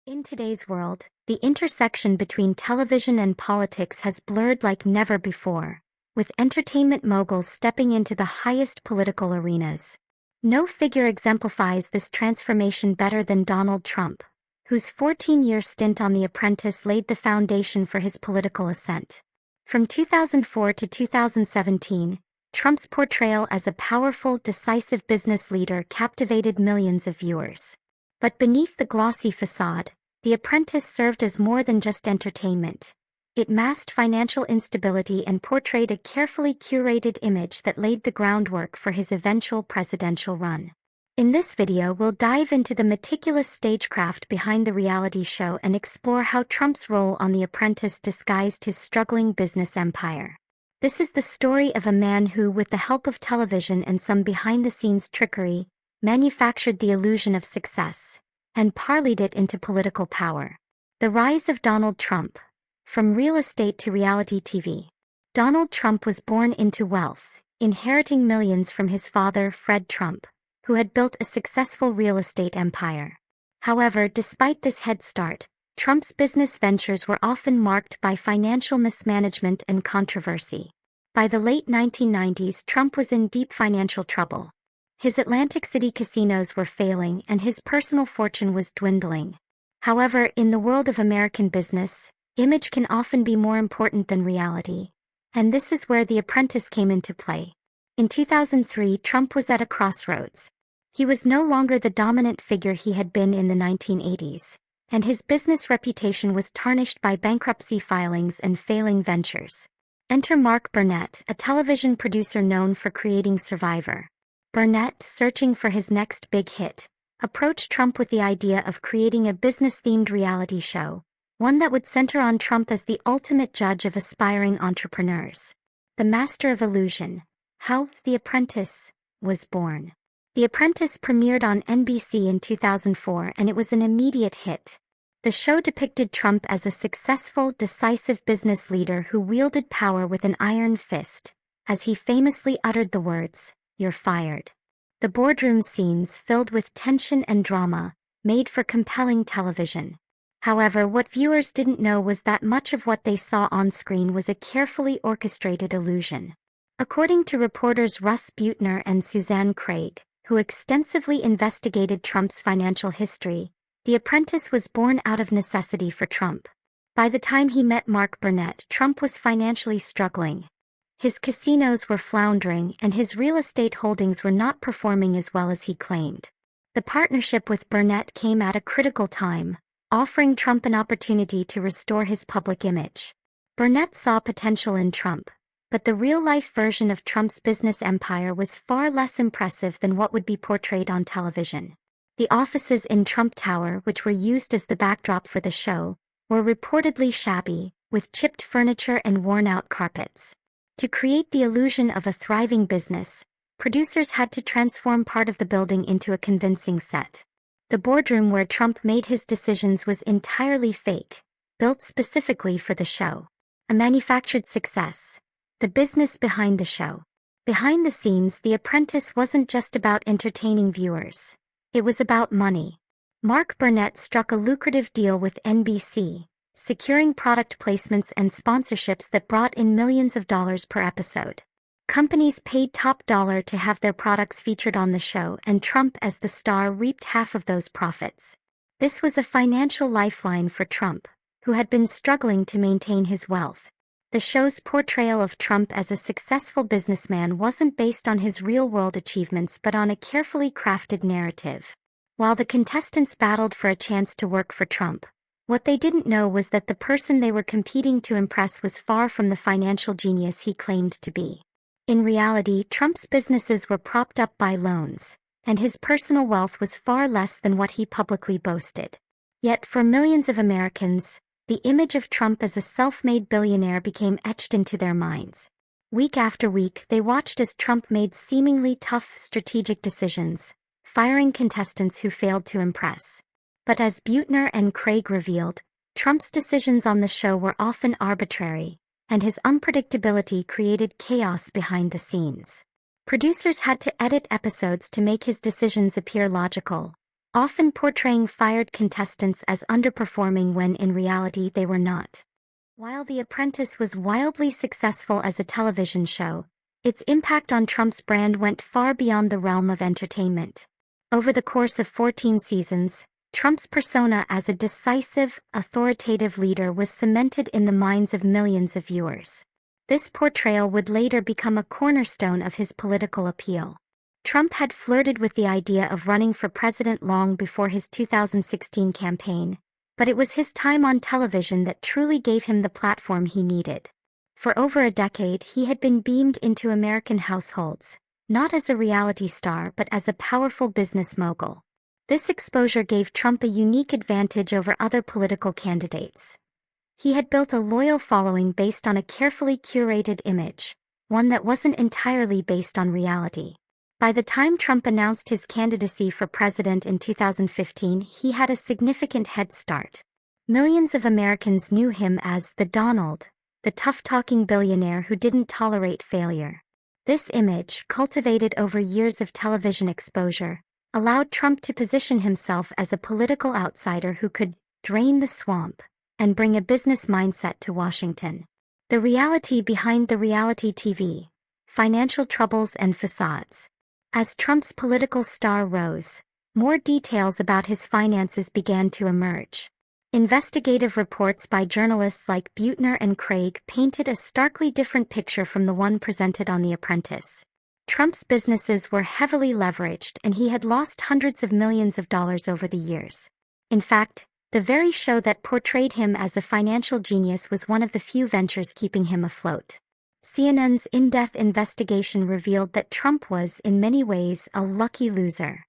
In today's world, the intersection between television and politics has blurred like never before, with entertainment moguls stepping into the highest political arenas. No figure exemplifies this transformation better than Donald Trump, whose 14-year stint on The Apprentice laid the foundation for his political ascent. From 2004 to 2017, Trump's portrayal as a powerful, decisive business leader captivated millions of viewers. But beneath the glossy facade, The Apprentice served as more than just entertainment. It masked financial instability and portrayed a carefully curated image that laid the groundwork for his eventual presidential run. In this video, we'll dive into the meticulous stagecraft behind the reality show and explore how Trump's role on The Apprentice disguised his struggling business empire. This is the story of a man who, with the help of television and some behind-the-scenes trickery, manufactured the illusion of success and parlayed it into political power. The rise of Donald Trump. From real estate to reality TV. Donald Trump was born into wealth, inheriting millions from his father, Fred Trump, who had built a successful real estate empire. However, despite this head start, Trump's business ventures were often marked by financial mismanagement and controversy. By the late 1990s, Trump was in deep financial trouble. His Atlantic City casinos were failing and his personal fortune was dwindling. However, in the world of American business, image can often be more important than reality. And this is where The Apprentice came into play. In 2003, Trump was at a crossroads. He was no longer the dominant figure he had been in the 1980s, and his business reputation was tarnished by bankruptcy filings and failing ventures. Enter Mark Burnett, a television producer known for creating Survivor. Burnett, searching for his next big hit, approached Trump with the idea of creating a business-themed reality show, one that would center on Trump as the ultimate judge of aspiring entrepreneurs. The Master of Illusion. How The Apprentice Was Born. The Apprentice premiered on NBC in 2004 and it was an immediate hit. The show depicted Trump as a successful, decisive business leader who wielded power with an iron fist, as he famously uttered the words, "You're fired." The boardroom scenes, filled with tension and drama, made for compelling television. However, what viewers didn't know was that much of what they saw on screen was a carefully orchestrated illusion. According to reporters Russ Buettner and Suzanne Craig, who extensively investigated Trump's financial history, The Apprentice was born out of necessity for Trump. By the time he met Mark Burnett, Trump was financially struggling. His casinos were floundering and his real estate holdings were not performing as well as he claimed. The partnership with Burnett came at a critical time, offering Trump an opportunity to restore his public image. Burnett saw potential in Trump, but the real-life version of Trump's business empire was far less impressive than what would be portrayed on television. The offices in Trump Tower, which were used as the backdrop for the show, were reportedly shabby, with chipped furniture and worn-out carpets. To create the illusion of a thriving business, producers had to transform part of the building into a convincing set. The boardroom where Trump made his decisions was entirely fake, built specifically for the show. A manufactured success. The business behind the show. Behind the scenes, The Apprentice wasn't just about entertaining viewers. It was about money. Mark Burnett struck a lucrative deal with NBC, securing product placements and sponsorships that brought in millions of dollars per episode. Companies paid top dollar to have their products featured on the show, and Trump as the star reaped half of those profits. This was a financial lifeline for Trump, who had been struggling to maintain his wealth. The show's portrayal of Trump as a successful businessman wasn't based on his real-world achievements but on a carefully crafted narrative. While the contestants battled for a chance to work for Trump, what they didn't know was that the person they were competing to impress was far from the financial genius he claimed to be. In reality, Trump's businesses were propped up by loans, and his personal wealth was far less than what he publicly boasted. Yet for millions of Americans, the image of Trump as a self-made billionaire became etched into their minds. Week after week, they watched as Trump made seemingly tough strategic decisions, firing contestants who failed to impress. But as Buettner and Craig revealed, Trump's decisions on the show were often arbitrary, and his unpredictability created chaos behind the scenes. Producers had to edit episodes to make his decisions appear logical, often portraying fired contestants as underperforming when in reality they were not. While The Apprentice was wildly successful as a television show, its impact on Trump's brand went far beyond the realm of entertainment. Over the course of 14 seasons, Trump's persona as a decisive, authoritative leader was cemented in the minds of millions of viewers. This portrayal would later become a cornerstone of his political appeal. Trump had flirted with the idea of running for president long before his 2016 campaign, but it was his time on television that truly gave him the platform he needed. For over a decade he had been beamed into American households, not as a reality star but as a powerful business mogul. This exposure gave Trump a unique advantage over other political candidates. He had built a loyal following based on a carefully curated image, one that wasn't entirely based on reality. By the time Trump announced his candidacy for president in 2015, he had a significant head start. Millions of Americans knew him as the Donald, the tough-talking billionaire who didn't tolerate failure. This image, cultivated over years of television exposure, allowed Trump to position himself as a political outsider who could drain the swamp and bring a business mindset to Washington. The reality behind the reality TV: financial troubles and facades. As Trump's political star rose, more details about his finances began to emerge. Investigative reports by journalists like Buettner and Craig painted a starkly different picture from the one presented on The Apprentice. Trump's businesses were heavily leveraged and he had lost hundreds of millions of dollars over the years. In fact, the very show that portrayed him as a financial genius was one of the few ventures keeping him afloat. CNN's in-depth investigation revealed that Trump was, in many ways, a lucky loser.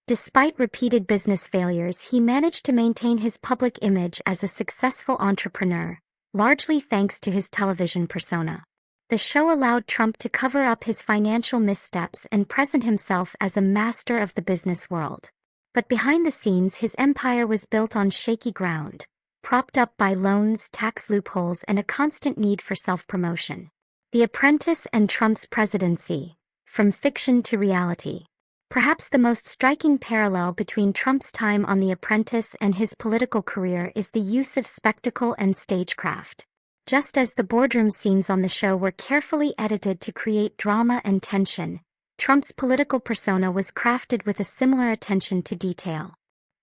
Despite repeated business failures, he managed to maintain his public image as a successful entrepreneur, largely thanks to his television persona. The show allowed Trump to cover up his financial missteps and present himself as a master of the business world. But behind the scenes, his empire was built on shaky ground, propped up by loans, tax loopholes, and a constant need for self-promotion. The Apprentice and Trump's presidency: from fiction to reality. Perhaps the most striking parallel between Trump's time on The Apprentice and his political career is the use of spectacle and stagecraft. Just as the boardroom scenes on the show were carefully edited to create drama and tension, Trump's political persona was crafted with a similar attention to detail.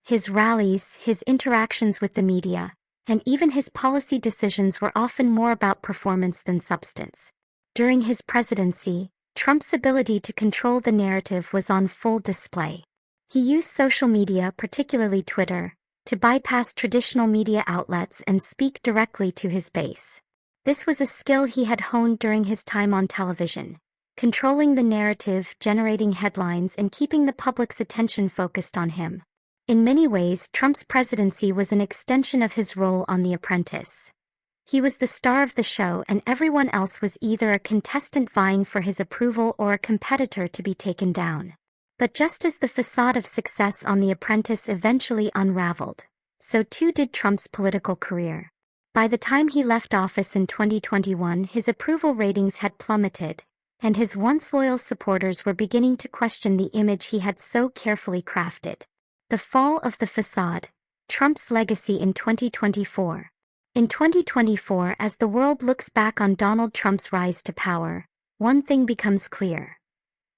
His rallies, his interactions with the media, and even his policy decisions were often more about performance than substance. During his presidency, Trump's ability to control the narrative was on full display. He used social media, particularly Twitter, to bypass traditional media outlets and speak directly to his base. This was a skill he had honed during his time on television, controlling the narrative, generating headlines, and keeping the public's attention focused on him. In many ways, Trump's presidency was an extension of his role on The Apprentice. He was the star of the show and everyone else was either a contestant vying for his approval or a competitor to be taken down. But just as the facade of success on The Apprentice eventually unraveled, so too did Trump's political career. By the time he left office in 2021, his approval ratings had plummeted, and his once loyal supporters were beginning to question the image he had so carefully crafted. The fall of the facade: Trump's legacy in 2024. In 2024, as the world looks back on Donald Trump's rise to power, one thing becomes clear.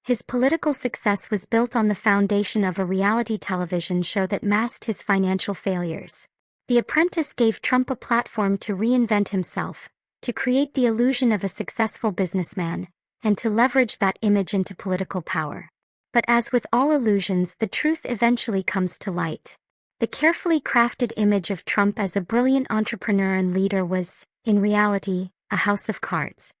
His political success was built on the foundation of a reality television show that masked his financial failures. The Apprentice gave Trump a platform to reinvent himself, to create the illusion of a successful businessman, and to leverage that image into political power. But as with all illusions, the truth eventually comes to light. The carefully crafted image of Trump as a brilliant entrepreneur and leader was, in reality, a house of cards.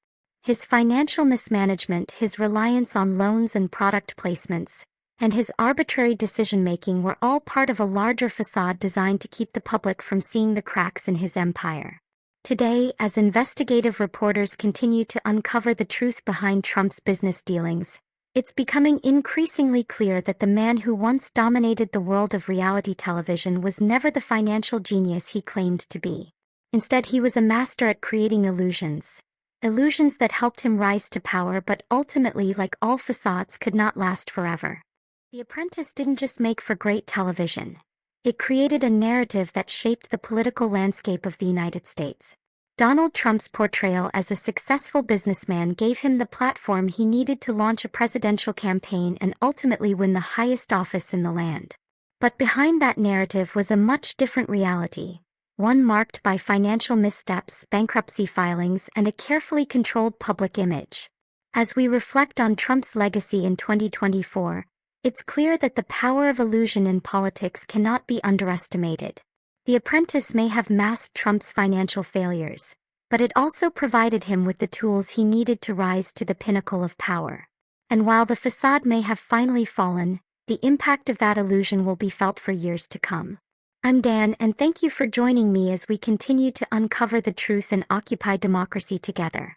His financial mismanagement, his reliance on loans and product placements, and his arbitrary decision-making were all part of a larger facade designed to keep the public from seeing the cracks in his empire. Today, as investigative reporters continue to uncover the truth behind Trump's business dealings, it's becoming increasingly clear that the man who once dominated the world of reality television was never the financial genius he claimed to be. Instead, he was a master at creating illusions. Illusions that helped him rise to power but ultimately, like all facades, could not last forever. The Apprentice didn't just make for great television. It created a narrative that shaped the political landscape of the United States. Donald Trump's portrayal as a successful businessman gave him the platform he needed to launch a presidential campaign and ultimately win the highest office in the land. But behind that narrative was a much different reality, one marked by financial missteps, bankruptcy filings, and a carefully controlled public image. As we reflect on Trump's legacy in 2024, it's clear that the power of illusion in politics cannot be underestimated. The Apprentice may have masked Trump's financial failures, but it also provided him with the tools he needed to rise to the pinnacle of power. And while the facade may have finally fallen, the impact of that illusion will be felt for years to come. I'm Dan, and thank you for joining me as we continue to uncover the truth and occupy democracy together.